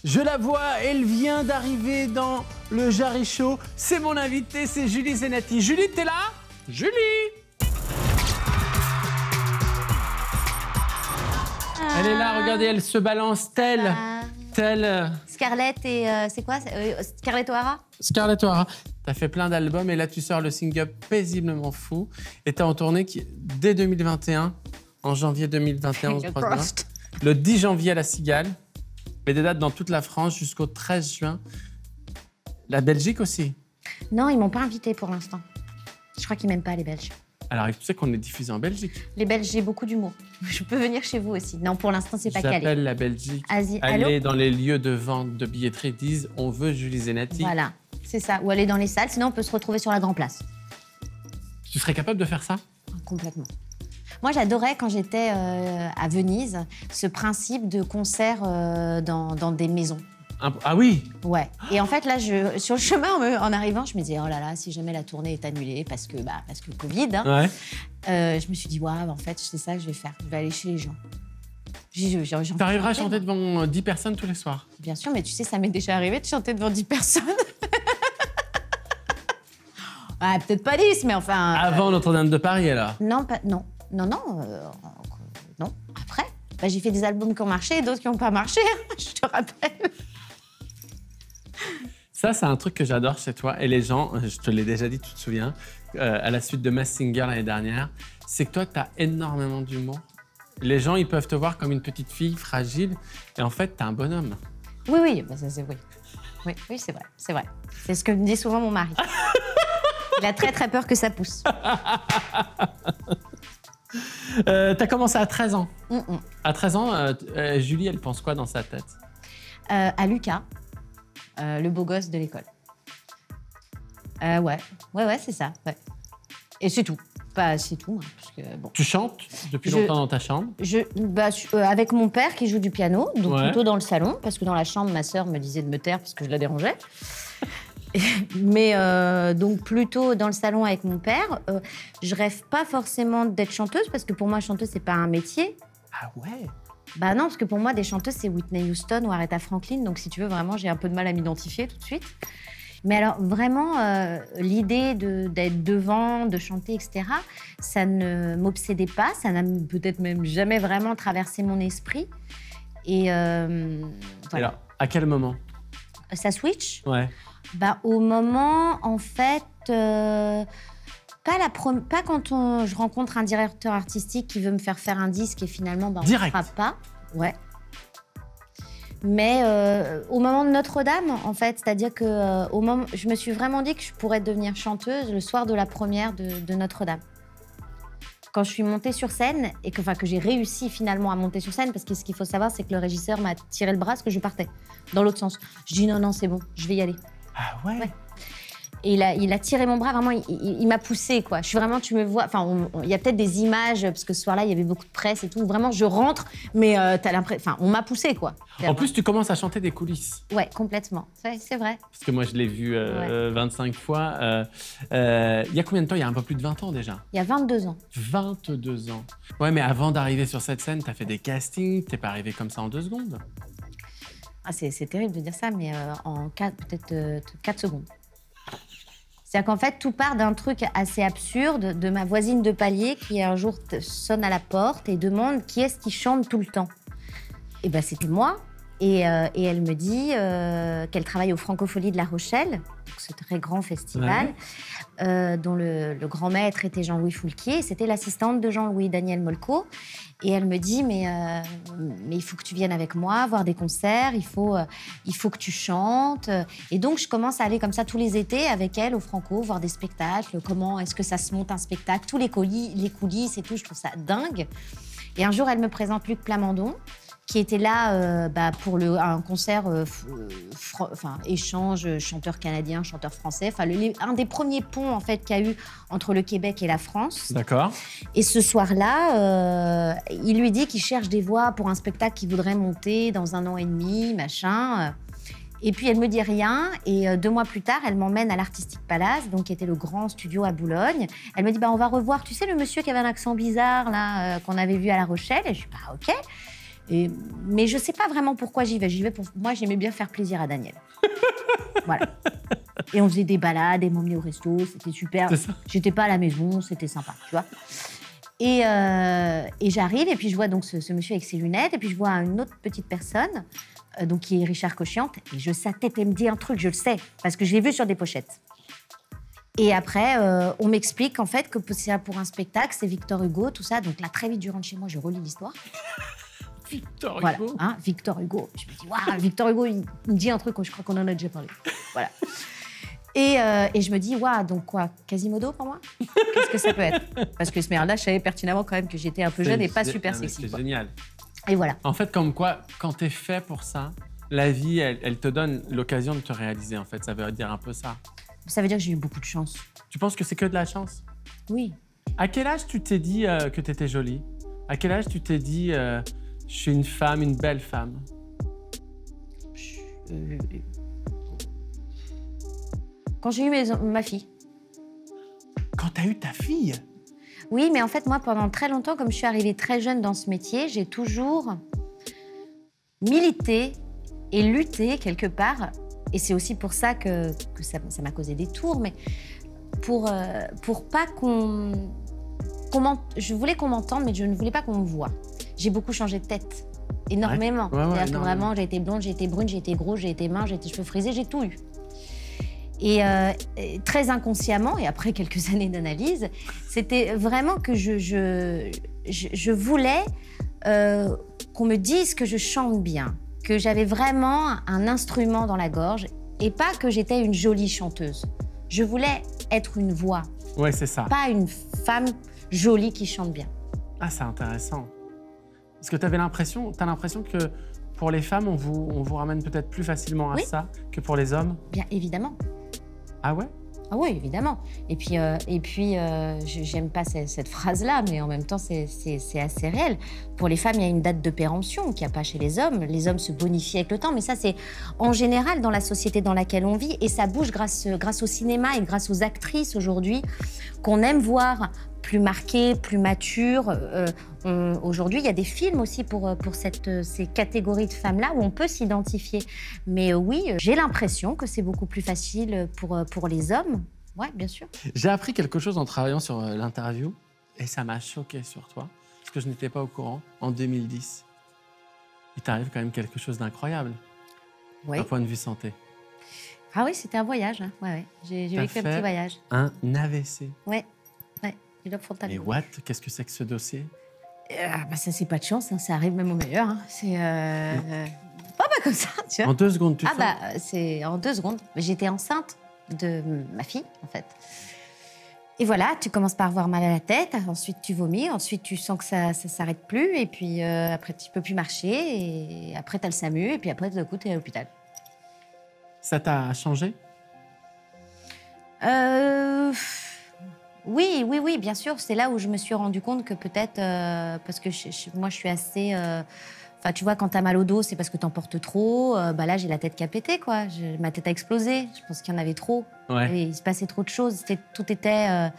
Je la vois, elle vient d'arriver dans le Jarry Show. C'est mon invité, c'est Julie Zenati. Julie, t'es là? Julie! Elle est là, regardez, elle se balance telle... Scarlett et... c'est quoi Scarlett O'Hara. Scarlett O'Hara. T'as fait plein d'albums et là, tu sors le single Paisiblement Fou. Et t'es en tournée dès 2021, en janvier 2021, on se croise bien. Le 10 janvier à La Cigale. Mais des dates dans toute la France jusqu'au 13 juin. La Belgique aussi. Non, ils m'ont pas invité pour l'instant. Je crois qu'ils m'aiment pas, les Belges. Alors, tu sais qu'on est diffusé en Belgique. Les Belges, j'ai beaucoup d'humour. Je peux venir chez vous aussi. Non, pour l'instant, c'est pas calé. J'appelle la Belgique. Allez dans les lieux de vente de billetterie, disent on veut Julie Zenati. Voilà, c'est ça. Ou aller dans les salles, sinon on peut se retrouver sur la Grand Place. Tu serais capable de faire ça? Complètement. Moi, j'adorais, quand j'étais à Venise, ce principe de concert dans des maisons. Ah oui? Ouais. Et en fait, là, sur le chemin, en arrivant, je me disais, oh là là, si jamais la tournée est annulée parce que Covid, hein, ouais. je me suis dit, waouh, en fait, c'est ça que je vais faire. Je vais aller chez les gens. Tu arriveras à chanter devant 10 personnes tous les soirs? Bien sûr, mais tu sais, ça m'est déjà arrivé de chanter devant 10 personnes. Ah, peut-être pas 10, mais enfin... Avant Notre-Dame de Paris, alors? Non, non. Non. Après, j'ai fait des albums qui ont marché et d'autres qui n'ont pas marché, je te rappelle. Ça, c'est un truc que j'adore chez toi. Et les gens, je te l'ai déjà dit, tu te souviens, à la suite de Masked Singer l'année dernière, c'est que toi, tu as énormément d'humour. Les gens, ils peuvent te voir comme une petite fille fragile. Et en fait, tu es un bonhomme. Oui, ça c'est oui. Oui, c'est vrai, c'est vrai. C'est ce que me dit souvent mon mari. Il a très, très peur que ça pousse. T'as commencé à 13 ans. À 13 ans, Julie, elle pense quoi dans sa tête? À Lucas, le beau gosse de l'école. Ouais, c'est ça. Ouais. Et c'est tout. C'est tout. Hein, parce que, bon. Tu chantes depuis longtemps dans ta chambre? Avec mon père qui joue du piano, donc plutôt dans le salon, parce que dans la chambre, ma sœur me disait de me taire parce que je la dérangeais. Mais donc plutôt dans le salon avec mon père. Je rêve pas forcément d'être chanteuse parce que pour moi, chanteuse, c'est pas un métier. Ah ouais? Bah non, parce que pour moi, des chanteuses, c'est Whitney Houston ou Aretha Franklin. Donc si tu veux, vraiment, j'ai un peu de mal à m'identifier tout de suite. Mais alors vraiment, l'idée d'être devant, de chanter, etc., ça ne m'obsédait pas. Ça n'a peut-être même jamais vraiment traversé mon esprit. Et voilà. Alors, à quel moment? Ça switch? Ouais. Bah, au moment, en fait, pas quand je rencontre un directeur artistique qui veut me faire un disque et finalement, on ne fera pas. Ouais. Mais au moment de Notre-Dame, en fait, c'est-à-dire que je me suis vraiment dit que je pourrais devenir chanteuse le soir de la première de Notre-Dame. Quand je suis montée sur scène et que j'ai réussi finalement à monter sur scène, parce que ce qu'il faut savoir, c'est que le régisseur m'a tiré le bras parce que je partais dans l'autre sens. Je dis non, c'est bon, je vais y aller. Ah ouais? Et il a tiré mon bras, vraiment, il m'a poussée, quoi. Je suis vraiment, tu me vois, enfin, il y a peut-être des images, parce que ce soir-là, il y avait beaucoup de presse et tout. Vraiment, je rentre, mais t'as l'impression, on m'a poussée, quoi. En plus, tu commences à chanter des coulisses. Ouais, complètement. C'est vrai. Parce que moi, je l'ai vu 25 fois. Il y a combien de temps? Il y a un peu plus de 20 ans déjà. Il y a 22 ans. 22 ans. Ouais, mais avant d'arriver sur cette scène, t'as fait des castings, t'es pas arrivé comme ça en 2 secondes. Ah, c'est terrible de dire ça, mais en peut-être 4 secondes. C'est-à-dire qu'en fait, tout part d'un truc assez absurde de ma voisine de palier qui un jour sonne à la porte et demande qui est-ce qui chante tout le temps. Et ben c'était moi. Et elle me dit qu'elle travaille au Francofolie de La Rochelle, ce très grand festival, dont le grand maître était Jean-Louis Foulquier. C'était l'assistante de Jean-Louis, Daniel Molko. Et elle me dit, mais il faut que tu viennes avec moi, voir des concerts, il faut que tu chantes. Et donc, je commence à aller comme ça tous les étés avec elle au Franco, voir des spectacles, comment est-ce que ça se monte un spectacle, tous les coulisses et tout, je trouve ça dingue. Et un jour, elle me présente Luc Plamondon, qui était là pour un concert échange chanteur canadien, chanteur français, un des premiers ponts en fait qu'il y a eu entre le Québec et la France. D'accord. Et ce soir-là, il lui dit qu'il cherche des voix pour un spectacle qu'il voudrait monter dans 1 an et demi, machin. Et puis elle me dit rien, et 2 mois plus tard, elle m'emmène à l'Artistic Palace, donc qui était le grand studio à Boulogne. Elle me dit on va revoir, tu sais le monsieur qui avait un accent bizarre là qu'on avait vu à La Rochelle. Et je dis ok. Mais je sais pas vraiment pourquoi j'y vais. J'y vais pour... Moi, j'aimais bien faire plaisir à Daniel. Voilà. Et on faisait des balades, et m'emmenait au resto, c'était super. J'étais pas à la maison, c'était sympa, tu vois. Et j'arrive, et puis je vois donc ce monsieur avec ses lunettes, et puis je vois une autre petite personne, donc qui est Richard Cochiante, et sa tête, elle me dit un truc, je le sais, parce que je l'ai vu sur des pochettes. Et après, on m'explique en fait que c'est pour un spectacle, c'est Victor Hugo, tout ça. Donc là, très vite, je rentre chez moi, je relis l'histoire. Victor Hugo. Voilà, hein, Victor Hugo. Je me dis, waouh, Victor Hugo, il me dit un truc, je crois qu'on en a déjà parlé. Voilà. Et je me dis, waouh, donc quoi, Quasimodo pour moi? Qu'est-ce que ça peut être? Parce que ce merde-là, je savais pertinemment quand même que j'étais un peu jeune et pas super sexy. C'est génial. Et voilà. En fait, comme quoi, quand t'es fait pour ça, la vie, elle te donne l'occasion de te réaliser, en fait. Ça veut dire un peu ça. Ça veut dire que j'ai eu beaucoup de chance. Tu penses que c'est que de la chance? Oui. À quel âge tu t'es dit que tu étais jolie? À quel âge tu t'es dit je suis une femme, une belle femme? Quand j'ai eu ma fille. Quand tu as eu ta fille? Oui, mais en fait, moi, pendant très longtemps, comme je suis arrivée très jeune dans ce métier, j'ai toujours milité et lutté quelque part. Et c'est aussi pour ça que ça m'a causé des tours, mais pour pas qu'on je voulais qu'on m'entende, mais je ne voulais pas qu'on me voie. J'ai beaucoup changé de tête, énormément. C'est-à-dire que vraiment, j'ai été blonde, j'ai été brune, j'ai été gros, j'ai été mince, j'ai été cheveux frisés, j'ai tout eu. Et très inconsciemment, et après quelques années d'analyse, c'était vraiment que je voulais qu'on me dise que je chante bien, que j'avais vraiment un instrument dans la gorge et pas que j'étais une jolie chanteuse. Je voulais être une voix. Ouais, c'est ça. Pas une femme jolie qui chante bien. Ah, c'est intéressant. Parce que t'as l'impression que pour les femmes, on vous ramène peut-être plus facilement à ça que pour les hommes? Bien évidemment. Ah ouais? Ah oui, évidemment. Et puis j'aime pas cette phrase-là, mais en même temps, c'est assez réel. Pour les femmes, il y a une date de péremption qu'il n'y a pas chez les hommes. Les hommes se bonifient avec le temps, mais ça, c'est en général dans la société dans laquelle on vit. Et ça bouge grâce au cinéma et grâce aux actrices aujourd'hui qu'on aime voir plus marquées, plus matures. Aujourd'hui, il y a des films aussi pour ces catégories de femmes-là où on peut s'identifier. Mais oui, j'ai l'impression que c'est beaucoup plus facile pour les hommes. Ouais, bien sûr. J'ai appris quelque chose en travaillant sur l'interview et ça m'a choqué sur toi, parce que je n'étais pas au courant. En 2010, il t'arrive quand même quelque chose d'incroyable d'un point de vue santé. Ah oui, c'était un voyage. Hein. Ouais. J'ai vécu un petit voyage. Un AVC. Ouais. Mais what? Qu'est-ce que c'est que ce dossier? Ça, c'est pas de chance, hein. Ça arrive même au meilleur. Hein. C'est pas comme ça, tu vois. En 2 secondes, tu fais? C'est en 2 secondes. J'étais enceinte de ma fille, en fait. Et voilà, tu commences par avoir mal à la tête, ensuite tu vomis, ensuite tu sens que ça s'arrête plus, et puis après tu peux plus marcher, et après t'as le SAMU, et puis après d'un coup t'es à l'hôpital. Ça t'a changé? Oui, bien sûr. C'est là où je me suis rendu compte que peut-être, parce que moi, je suis assez... Enfin, tu vois, quand t'as mal au dos, c'est parce que t'en portes trop. Là, j'ai la tête qui a pété, quoi. Ma tête a explosé. Je pense qu'il y en avait trop. Ouais. Et il se passait trop de choses. Tout était...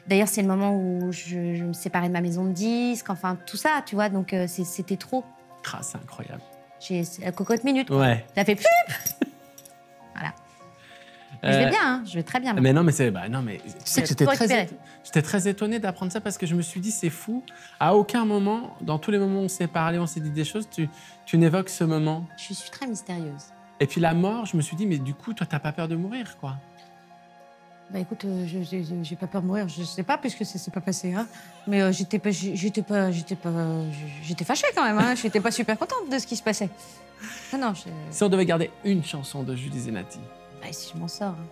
D'ailleurs, c'est le moment où je me séparais de ma maison de disques. Enfin, tout ça, tu vois. Donc, c'était trop. Ah, c'est incroyable. J'ai la cocotte minute. Quoi. Ouais. Ça fait... Voilà. Je vais bien, hein. Je vais très bien. Mais non, mais tu sais que j'étais très étonnée d'apprendre ça parce que je me suis dit, c'est fou. À aucun moment, dans tous les moments où on s'est parlé, on s'est dit des choses, tu n'évoques ce moment. Je suis très mystérieuse. Et puis la mort, je me suis dit, mais du coup, toi, t'as pas peur de mourir, quoi? Bah écoute, j'ai pas peur de mourir, je sais pas puisque ça s'est pas passé, hein. Mais j'étais fâchée quand même, hein. J'étais pas super contente de ce qui se passait. Non, Si on devait garder une chanson de Julie Zenati. Bah, si je m'en sors. Hein.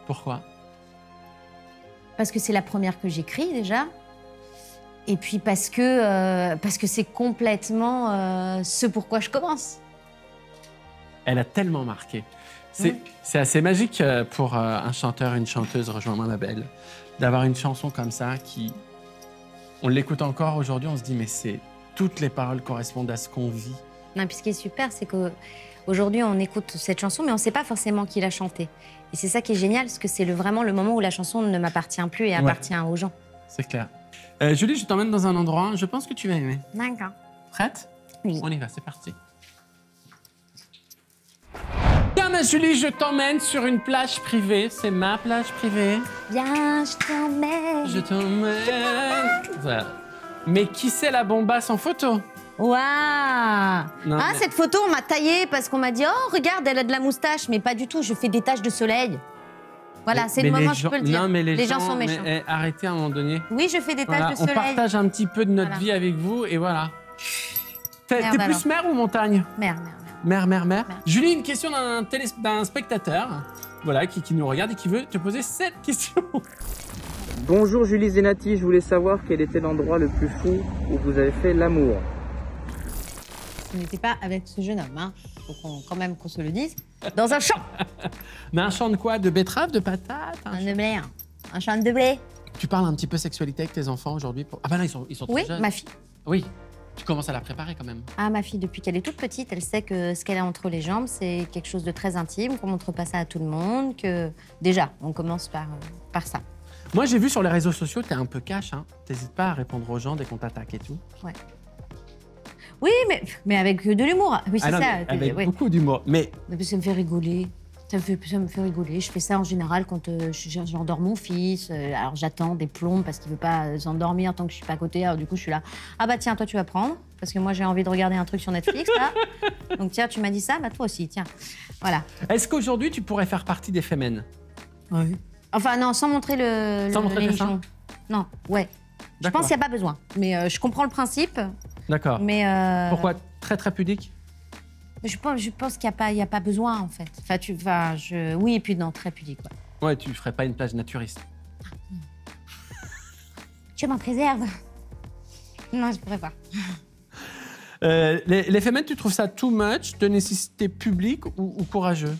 Pourquoi? Parce que c'est la première que j'écris déjà. Et puis parce que c'est complètement ce pourquoi je commence. Elle a tellement marqué. C'est assez magique pour un chanteur, une chanteuse, rejoins-moi ma belle, d'avoir une chanson comme ça qui... On l'écoute encore aujourd'hui, on se dit mais toutes les paroles correspondent à ce qu'on vit. Non, puis ce qui est super, c'est qu'aujourd'hui, on écoute cette chanson, mais on ne sait pas forcément qui l'a chantée. Et c'est ça qui est génial, parce que c'est vraiment le moment où la chanson ne m'appartient plus et appartient aux gens. C'est clair. Julie, je t'emmène dans un endroit, je pense que tu vas aimer. D'accord. Prête? Oui. On y va, c'est parti. Tiens, ma Julie, je t'emmène sur une plage privée. C'est ma plage privée. Viens, je t'emmène. Je t'emmène. Voilà. Mais qui c'est la bombasse en photo? Waouh! Non, Ah, mais- cette photo, on m'a taillée parce qu'on m'a dit « Oh, regarde, elle a de la moustache ». Mais pas du tout, je fais des taches de soleil. Voilà, c'est le mais moment, les je gens- peux le dire. Non, mais les gens sont méchants. mais, arrêtez à un moment donné. Oui, je fais des taches Voilà, de on soleil. partage un petit peu de notre Voilà. vie avec vous et voilà. T'es Merde, plus alors. mer ou montagne? Merde. Mer. Mer. Julie, une question d'un spectateur voilà, qui nous regarde et qui veut te poser cette question. Bonjour Julie Zenati, je voulais savoir quel était l'endroit le plus fou où vous avez fait l'amour. Ce n'était pas avec ce jeune homme, hein. Faut quand même qu'on se le dise. Dans un champ. Un champ de quoi? De betterave, de patates? Un de blé, hein. Un champ de blé. Tu parles un petit peu sexualité avec tes enfants aujourd'hui Ah bah là, ils sont Oui, très jeunes. ma fille. Oui, tu commences à la préparer quand même. Ah, ma fille, depuis qu'elle est toute petite, elle sait que ce qu'elle a entre les jambes, c'est quelque chose de très intime, qu'on montre pas ça à tout le monde, que... Déjà, on commence par ça. Moi, j'ai vu sur les réseaux sociaux, t'es un peu cash, hein. T'hésites pas à répondre aux gens dès qu'on t'attaque et tout. Ouais. Oui, mais avec de l'humour. Oui, c'est Ah non, ça. mais avec oui. beaucoup d'humour. Mais Mais ça me fait rigoler. Ça me fait rigoler. Je fais ça en général quand j'endors mon fils. Alors j'attends des plombes parce qu'il veut pas s'endormir tant que je suis pas à côté. Alors du coup, je suis là. Ah bah tiens, toi tu vas prendre parce que moi j'ai envie de regarder un truc sur Netflix là. Donc tiens, tu m'as dit ça, bah toi aussi, tiens. Voilà. est-ce qu'aujourd'hui, tu pourrais faire partie des Femen? Oui. Enfin non, sans montrer Sans montrer tes l'émission. Non, ouais. Je pense qu'il n'y a pas besoin. Mais je comprends le principe. D'accord. Mais Pourquoi? Très, très pudique? je pense qu'il n'y a pas besoin en fait. Oui, et puis non, très pudique. Ouais. Ouais, tu ferais pas une plage naturiste. Je m'en préserve. Non, je pourrais pas. Les Femen, tu trouves ça too much, de nécessité publique ou courageux?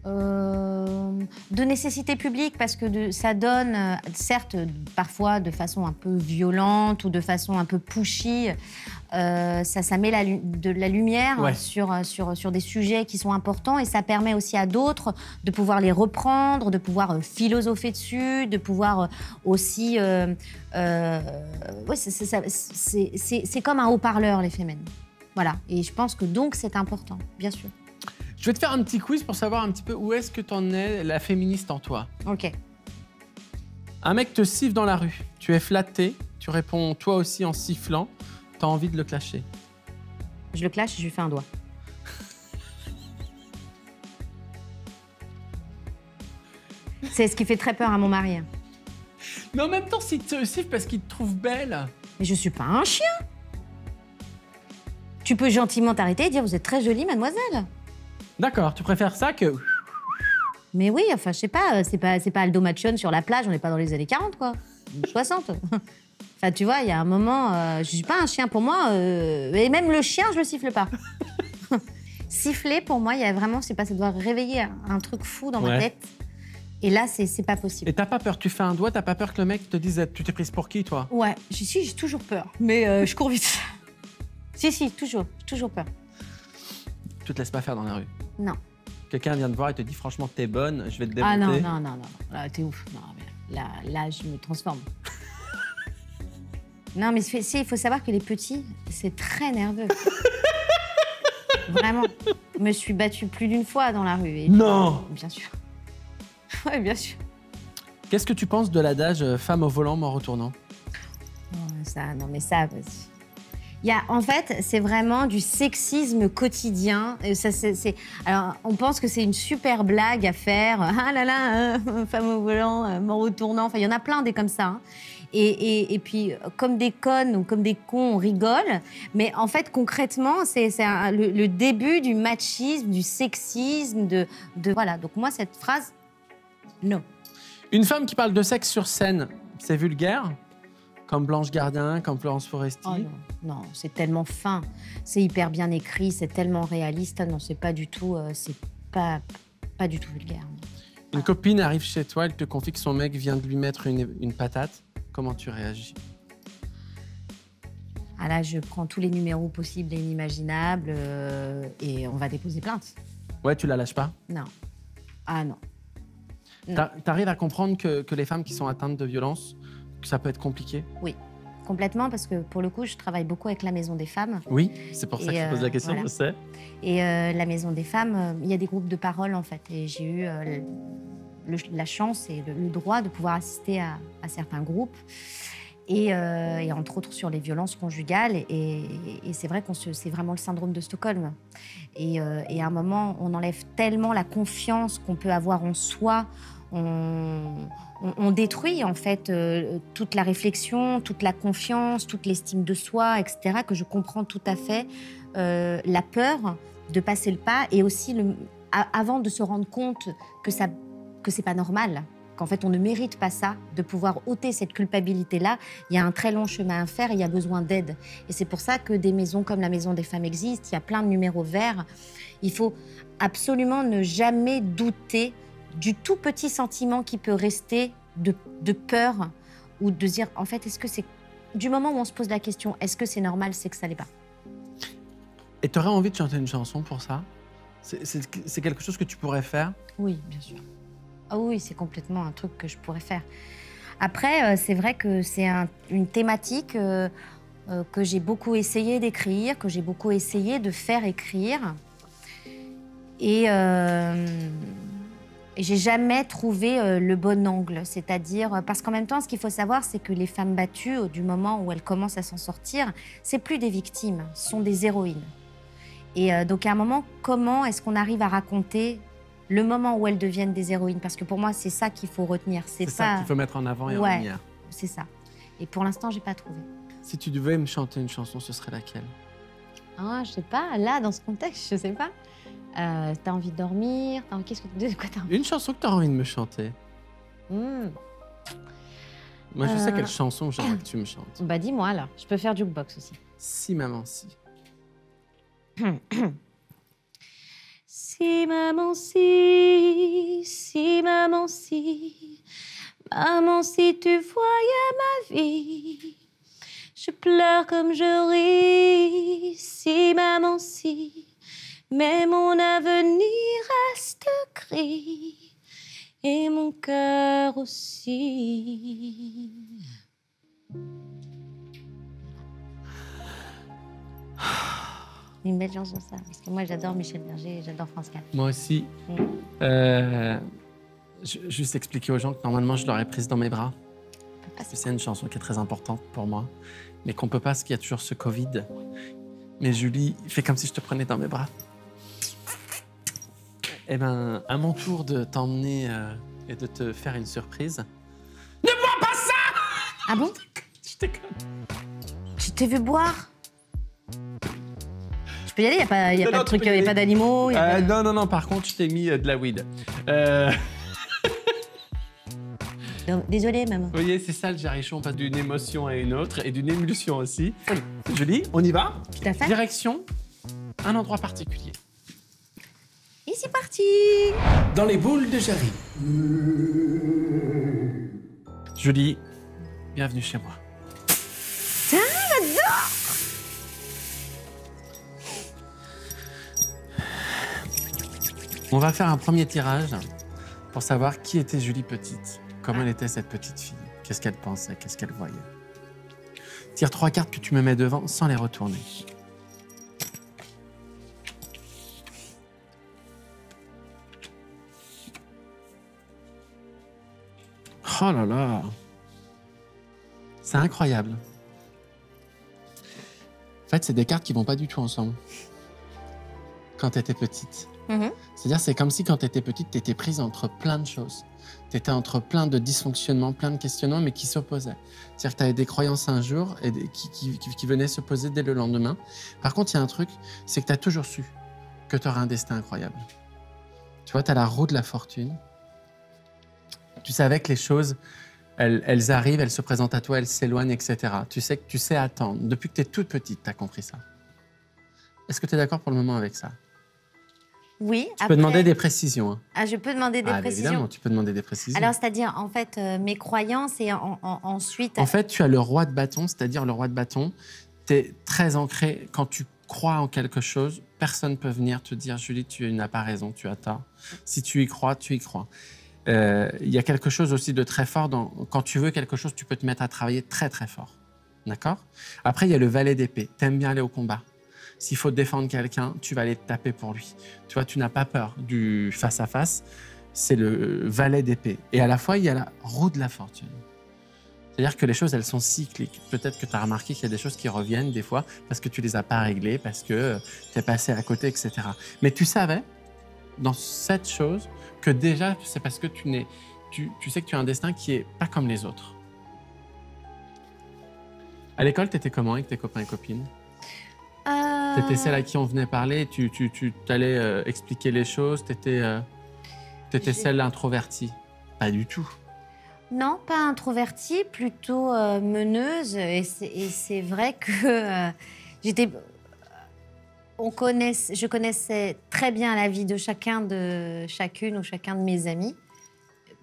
De nécessité publique parce que ça donne, certes, parfois de façon un peu violente ou de façon un peu pushy, ça met de la lumière Ouais. sur des sujets qui sont importants et ça permet aussi à d'autres de pouvoir les reprendre, de pouvoir philosopher dessus, de pouvoir aussi... ouais, c'est comme un haut-parleur, les Femen. Voilà, et je pense que donc c'est important, bien sûr. Je vais te faire un petit quiz pour savoir un petit peu où est-ce que t'en es, la féministe en toi. Ok. Un mec te siffle dans la rue, tu es flatté, tu réponds toi aussi en sifflant, t'as envie de le clasher. Je le clash et je lui fais un doigt. C'est ce qui fait très peur à mon mari. Mais en même temps, s'il te siffle parce qu'il te trouve belle... Mais je suis pas un chien. Tu peux gentiment t'arrêter et dire « Vous êtes très jolie, mademoiselle ». D'accord, tu préfères ça que... Mais oui, enfin, je sais pas, c'est pas Aldo Machon sur la plage, on n'est pas dans les années 40, quoi. 60. Enfin, tu vois, il y a un moment, je suis pas un chien pour moi, et même le chien, je le siffle pas. Siffler, pour moi, il y a vraiment, c'est pas, ça doit réveiller un truc fou dans ma Ouais. tête. Et là, c'est pas possible. Et t'as pas peur, tu fais un doigt, t'as pas peur que le mec te dise « Tu t'es prise pour qui, toi Ouais, j'ai toujours peur, mais je cours vite. Si, toujours, j'ai toujours peur. » Tu te laisses pas faire dans la rue. Non. Quelqu'un vient te voir et te dit « Franchement, t'es bonne, je vais te démonter. » Ah non, là, t'es ouf. Non, mais là, je me transforme. Non, mais il faut savoir que les petits, c'est très nerveux. Vraiment. Je me suis battue plus d'une fois dans la rue. Et Non. Bien sûr. Ouais, bien sûr. Qu'est-ce que tu penses de l'adage « Femme au volant, mort au tournant » Ça, en fait, c'est vraiment du sexisme quotidien. Et alors, on pense que c'est une super blague à faire. Ah là là, femme au volant, mort au tournant. Enfin, il y en a plein des comme ça. Hein. Et puis, comme des connes ou comme des cons, on rigole. Mais en fait, concrètement, c'est le début du machisme, du sexisme, voilà. Donc moi, cette phrase, non. Une femme qui parle de sexe sur scène, c'est vulgaire? Comme Blanche Gardien, comme Florence Foresti? Oh non, c'est tellement fin, c'est hyper bien écrit, c'est tellement réaliste. Non, c'est pas du tout, c'est pas du tout vulgaire. Une copine arrive chez toi, elle te confie que son mec vient de lui mettre une patate. Comment tu réagis? Ah là, je prends tous les numéros possibles et inimaginables et on va déposer plainte. Ouais, tu la lâches pas? Non. Ah non. T'arrives à comprendre que les femmes qui sont atteintes de violence, que ça peut être compliqué? Oui, complètement, parce que pour le coup, je travaille beaucoup avec la Maison des femmes. Oui, c'est pour ça que je pose la question, voilà. je sais. Et la Maison des femmes, il y a des groupes de parole, en fait. Et j'ai eu la chance et le droit de pouvoir assister à certains groupes. Et entre autres sur les violences conjugales. Et c'est vrai que c'est vraiment le syndrome de Stockholm. Et à un moment, on enlève tellement la confiance qu'on peut avoir en soi. On détruit en fait toute la réflexion, toute la confiance, toute l'estime de soi, etc. Que je comprends tout à fait. La peur de passer le pas et aussi avant de se rendre compte que c'est pas normal. Qu'en fait, on ne mérite pas ça, de pouvoir ôter cette culpabilité-là. Il y a un très long chemin à faire et il y a besoin d'aide. Et c'est pour ça que des maisons comme la Maison des femmes existent. Il y a plein de numéros verts. Il faut absolument ne jamais douter du tout petit sentiment qui peut rester de peur ou de dire, en fait, est-ce que c'est... Du moment où on se pose la question, est-ce que c'est normal, c'est que ça l'est pas. Et tu aurais envie de chanter une chanson pour ça? C'est quelque chose que tu pourrais faire? Oui, bien sûr. Ah oui, c'est complètement un truc que je pourrais faire. Après, c'est vrai que c'est une thématique que j'ai beaucoup essayé d'écrire, que j'ai beaucoup essayé de faire écrire. Et j'ai jamais trouvé le bon angle. C'est-à-dire, parce qu'en même temps, ce qu'il faut savoir, c'est que les femmes battues, du moment où elles commencent à s'en sortir, c'est plus des victimes, ce sont des héroïnes. Et donc, à un moment, comment est-ce qu'on arrive à raconter le moment où elles deviennent des héroïnes? Parce que pour moi, c'est ça qu'il faut retenir. C'est ça qu'il faut mettre en avant et en lumière. C'est ça. Et pour l'instant, j'ai pas trouvé. Si tu devais me chanter une chanson, ce serait laquelle? Ah, je sais pas. Là, dans ce contexte, je sais pas. T'as envie de dormir? Qu'est-ce que de quoi t'as envie? Une chanson que t'as envie de me chanter. Moi, je sais quelle chanson j'aimerais que tu me chantes. Bah, dis-moi, là. Je peux faire jukebox aussi. Si, maman, si. Si, maman, si, si, maman, si, maman, si tu voyais ma vie, je pleure comme je ris, si, maman, si, mais mon avenir reste gris, et mon cœur aussi. Une belle chanson, ça. Parce que moi, j'adore Michel Berger et j'adore France 4. Moi aussi. Juste expliquer aux gens que normalement, je l'aurais prise dans mes bras. Parce que c'est une chanson qui est très importante pour moi. Mais qu'on peut pas parce qu'il y a toujours ce Covid. Mais Julie, fais comme si je te prenais dans mes bras. Eh ben, à mon tour de t'emmener et de te faire une surprise. Ne bois pas ça! Ah bon? Je déconne. Je t'ai vu boire. Je peux y aller? Il n'y a pas de truc, il n'y a pas d'animaux? Non, par contre, je t'ai mis de la weed. Désolée, maman. Vous voyez, c'est ça le jarrichon, on passe d'une émotion à une autre et d'une émulsion aussi. Oui. Julie, on y va? Tout à fait. Direction, un endroit particulier. Et c'est parti! Dans les boules de Jarry. Julie, bienvenue chez moi. Tiens, j'adore! On va faire un premier tirage pour savoir qui était Julie petite. Comment elle était cette petite fille. Qu'est-ce qu'elle pensait, qu'est-ce qu'elle voyait. Tire 3 cartes que tu me mets devant sans les retourner. Oh là là! C'est incroyable. En fait, c'est des cartes qui vont pas du tout ensemble. Quand tu étais petite. C'est-à-dire, c'est comme si quand tu étais petite, tu étais prise entre plein de choses. Tu étais entre plein de dysfonctionnements, plein de questionnements, mais qui s'opposaient. C'est-à-dire que tu avais des croyances un jour et qui venaient s'opposer dès le lendemain. Par contre, il y a un truc, c'est que tu as toujours su que tu aurais un destin incroyable. Tu vois, tu as la roue de la fortune. Tu savais que les choses, elles arrivent, elles se présentent à toi, elles s'éloignent, etc. Tu sais que tu sais attendre. Depuis que tu es toute petite, tu as compris ça. Est-ce que tu es d'accord pour le moment avec ça? Oui. Tu peux demander des précisions. Hein. Ah, je peux demander des précisions. Évidemment, tu peux demander des précisions. Alors, c'est-à-dire, en fait, mes croyances et ensuite... En fait, tu as le roi de bâton, c'est-à-dire le roi de bâton, tu es très ancré. Quand tu crois en quelque chose, personne ne peut venir te dire « Julie, tu n'as pas raison, tu as tort. » Si tu y crois, tu y crois. Il y a quelque chose aussi de très fort dans... Quand tu veux quelque chose, tu peux te mettre à travailler très, très fort. D'accord? Après, il y a le valet d'épée. Tu aimes bien aller au combat. S'il faut défendre quelqu'un, tu vas aller te taper pour lui. Tu vois, tu n'as pas peur du face-à-face. C'est le valet d'épée. Et à la fois, il y a la roue de la fortune. C'est-à-dire que les choses, elles sont cycliques. Peut-être que tu as remarqué qu'il y a des choses qui reviennent des fois parce que tu les as pas réglées, parce que tu es passé à côté, etc. Mais tu savais, dans cette chose, que déjà, c'est parce que tu sais que tu as un destin qui est pas comme les autres. À l'école, tu étais comment avec tes copains et copines? Tu étais celle à qui on venait parler, tu allais expliquer les choses, tu étais celle introvertie? Pas du tout. Non, pas introvertie, plutôt meneuse. Et c'est vrai que je connaissais très bien la vie de chacune ou chacun de mes amis.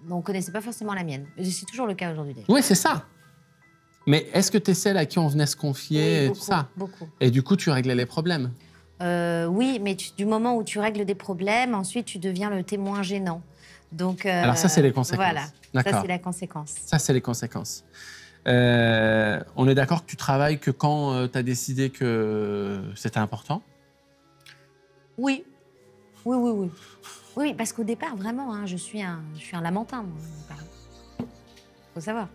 Mais on ne connaissait pas forcément la mienne. C'est toujours le cas aujourd'hui, d'ailleurs. Oui, c'est ça. Mais est-ce que tu es celle à qui on venait se confier et beaucoup, tout ça? Beaucoup. Et du coup, tu réglais les problèmes? Oui, mais du moment où tu règles des problèmes, ensuite, tu deviens le témoin gênant. Donc, alors ça, c'est les conséquences. Voilà, ça, c'est la conséquence. Ça, c'est les conséquences. On est d'accord que tu travailles que quand tu as décidé que c'était important? Oui. Oui, parce qu'au départ, vraiment, hein, je suis un lamentin, moi. Faut savoir.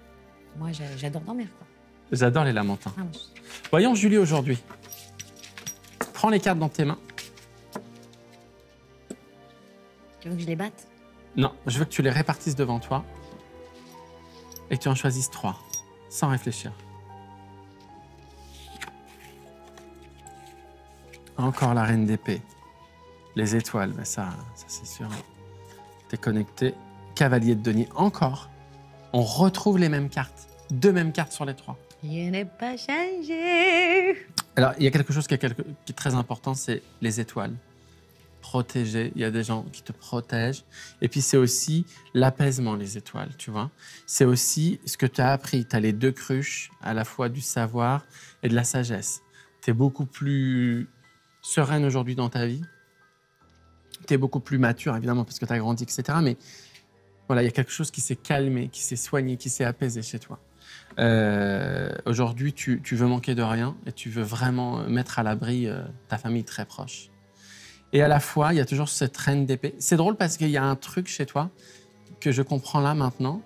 Moi, j'adore dormir, quoi. J'adore les lamentins. Ah, Voyons Julie aujourd'hui. Prends les cartes dans tes mains. Tu veux que je les batte? Non, je veux que tu les répartisses devant toi et que tu en choisisses 3, sans réfléchir. Encore la reine d'épée. Les étoiles, ben ça c'est sûr. T'es connecté. Cavalier de denier, encore. On retrouve les mêmes cartes. 2 mêmes cartes sur les 3. Rien n'est pas changé. Alors, il y a quelque chose qui est très important, c'est les étoiles. Protéger, il y a des gens qui te protègent. Et puis, c'est aussi l'apaisement, les étoiles, tu vois. C'est aussi ce que tu as appris. Tu as les 2 cruches, à la fois du savoir et de la sagesse. Tu es beaucoup plus sereine aujourd'hui dans ta vie. Tu es beaucoup plus mature, évidemment, parce que tu as grandi, etc. Mais voilà, il y a quelque chose qui s'est calmé, qui s'est soigné, qui s'est apaisé chez toi. Aujourd'hui, tu veux manquer de rien et tu veux vraiment mettre à l'abri ta famille très proche. Et à la fois, il y a toujours cette reine d'épée. C'est drôle parce qu'il y a un truc chez toi que je comprends là maintenant.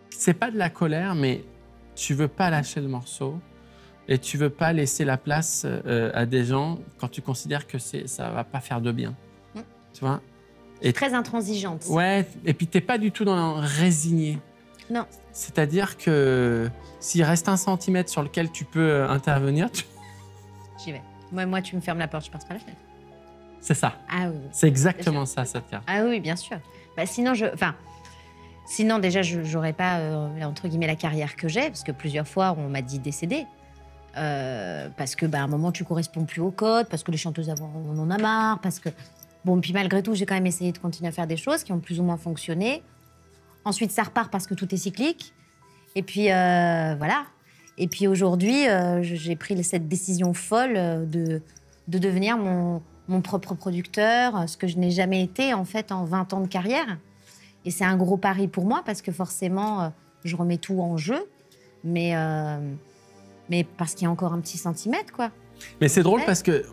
C'est pas de la colère, mais tu veux pas lâcher le morceau et tu veux pas laisser la place à des gens quand tu considères que ça va pas faire de bien. Tu vois? Et très intransigeante. Ouais, et puis t'es pas du tout dans le résigné. Non. C'est-à-dire que s'il reste 1 centimètre sur lequel tu peux intervenir, J'y vais. Moi, tu me fermes la porte, je passe par la fenêtre. C'est ça. Ah oui. C'est exactement ça, cette carte. Ah oui, bien sûr. Bah, sinon, déjà, je n'aurais pas, entre guillemets, la carrière que j'ai, parce que plusieurs fois, on m'a dit décéder. Parce que, à un moment, tu corresponds plus au code, parce que les chanteuses, on en a marre, parce que... Bon, puis malgré tout, j'ai quand même essayé de continuer à faire des choses qui ont plus ou moins fonctionné. Ensuite, ça repart parce que tout est cyclique. Et puis, voilà. Et puis aujourd'hui, j'ai pris cette décision folle de devenir mon propre producteur, ce que je n'ai jamais été, en fait, en 20 ans de carrière. Et c'est un gros pari pour moi parce que forcément, je remets tout en jeu. Mais parce qu'il y a encore un petit centimètre, quoi. Mais c'est drôle parce que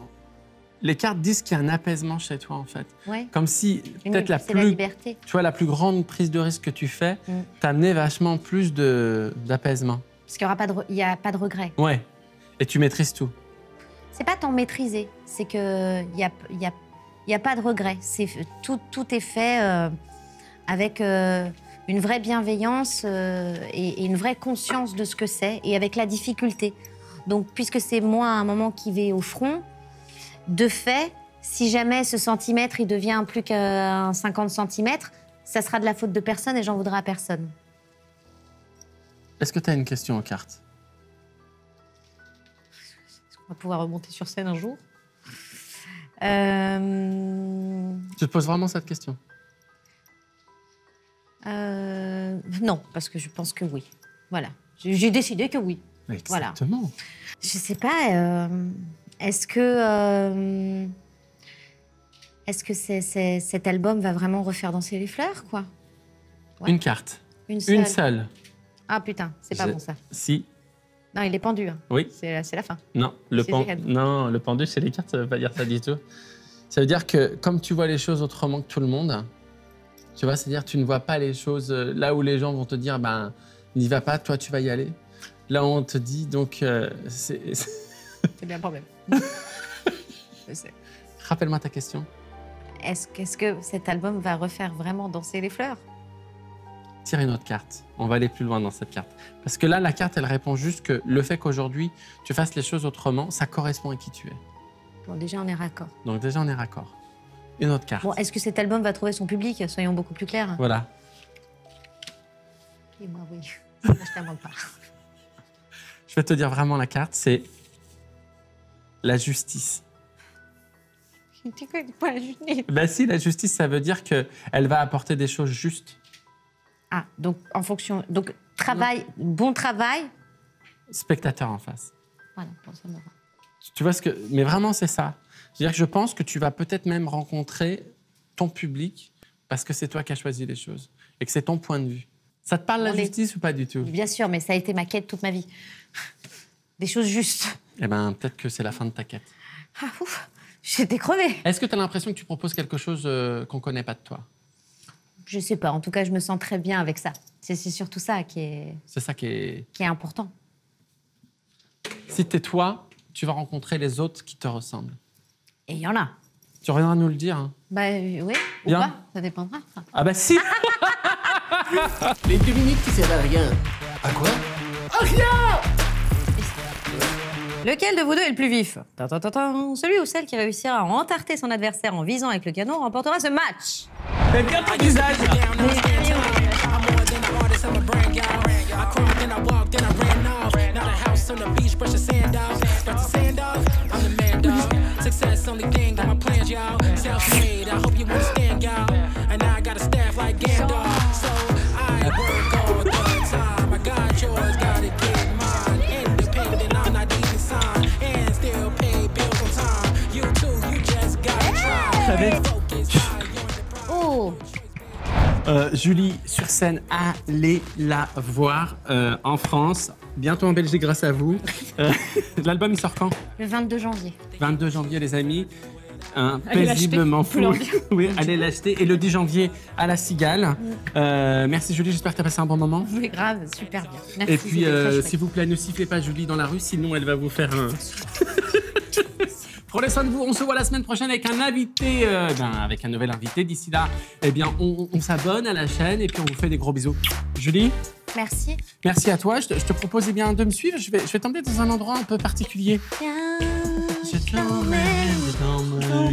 les cartes disent qu'il y a un apaisement chez toi, en fait. Ouais. Comme si peut-être la liberté. Tu vois, la plus grande prise de risque que tu fais t'amenait vachement plus d'apaisement. Parce qu'il n'y a pas de regret. Ouais. Et tu maîtrises tout. C'est pas tant maîtriser, c'est qu'il n'y a pas de regret. Tout est fait avec une vraie bienveillance et une vraie conscience de ce que c'est et avec la difficulté. Donc, puisque c'est moi, à un moment, qui vais au front, de fait, si jamais ce centimètre il devient plus qu'un 50 centimètres, ça sera de la faute de personne et j'en voudrais à personne. Est-ce que tu as une question aux cartes? Est-ce qu'on va pouvoir remonter sur scène un jour? Tu te poses vraiment cette question? Non, parce que je pense que oui. Voilà. J'ai décidé que oui. Exactement. Voilà. Je sais pas... Est-ce que cet album va vraiment refaire danser les fleurs, quoi? Ouais. Une carte. Une seule. Une seule. Ah putain, c'est pas bon ça. Si. Non, il est pendu. Hein. Oui. C'est la fin. Non, le pendu, c'est les cartes, ça veut pas dire ça du tout. Ça veut dire que comme tu vois les choses autrement que tout le monde, tu vois, c'est-à-dire que tu ne vois pas les choses là où les gens vont te dire, ben, n'y va pas, toi, tu vas y aller. Là, on te dit, donc, c'est bien le problème. Je sais. Rappelle-moi ta question. Est-ce que cet album va refaire vraiment danser les fleurs? Tire une autre carte. On va aller plus loin dans cette carte. Parce que là, la carte, elle répond juste que le fait qu'aujourd'hui, tu fasses les choses autrement, ça correspond à qui tu es. Bon, déjà, on est raccord. Donc déjà, on est raccord. Une autre carte. Bon, est-ce que cet album va trouver son public? Soyons beaucoup plus clairs. Voilà. Et moi, oui. Ça, je t'invente pas. Je vais te dire vraiment la carte, c'est la justice. Tu connais pas la justice? Ben si, la justice, ça veut dire qu'elle va apporter des choses justes. Ah, donc en fonction... Donc, bon travail. Spectateur en face. Voilà, bon, ça me va. Tu vois ce que... Mais vraiment, c'est ça. C'est-à-dire que je pense que tu vas peut-être même rencontrer ton public parce que c'est toi qui as choisi les choses et que c'est ton point de vue. Ça te parle, la justice, ou pas du tout? Bien sûr, mais ça a été ma quête toute ma vie. Des choses justes. Eh bien, peut-être que c'est la fin de ta quête. Ah, ouf, j'étais crevée. Est-ce que tu as l'impression que tu proposes quelque chose qu'on ne connaît pas de toi? Je sais pas. En tout cas, je me sens très bien avec ça. C'est surtout ça qui est... C'est ça qui est important. Si t'es toi, tu vas rencontrer les autres qui te ressemblent. Et il y en a. Tu reviendras nous le dire. Hein. Bah oui, ou bien. pas, ça dépendra. Ah bah si. Les 2 minutes qui servent à rien. À quoi? À rien! Lequel de vous deux est le plus vif? Celui ou celle qui réussira à entarter son adversaire en visant avec le canon remportera ce match. Fais bien ton visage. Oh! Julie, sur scène, allez la voir en France, bientôt en Belgique grâce à vous. L'album, il sort quand? Le 22 janvier. 22 janvier, les amis. Paisiblement fou. Oui, allez l'acheter. Et le 10 janvier, à la Cigale. Merci Julie, j'espère que tu as passé un bon moment. Oui, grave, super bien. Merci. Et puis, s'il vous plaît, ne sifflez pas Julie dans la rue, sinon elle va vous faire un... Prenez soin de vous, on se voit la semaine prochaine avec un invité, avec un nouvel invité. D'ici là, eh bien, on s'abonne à la chaîne et puis on vous fait des gros bisous. Julie? Merci. Merci à toi. Je te propose eh bien, de me suivre. Je vais t'emmener dans un endroit un peu particulier. Bien. Je t'emmène dans mon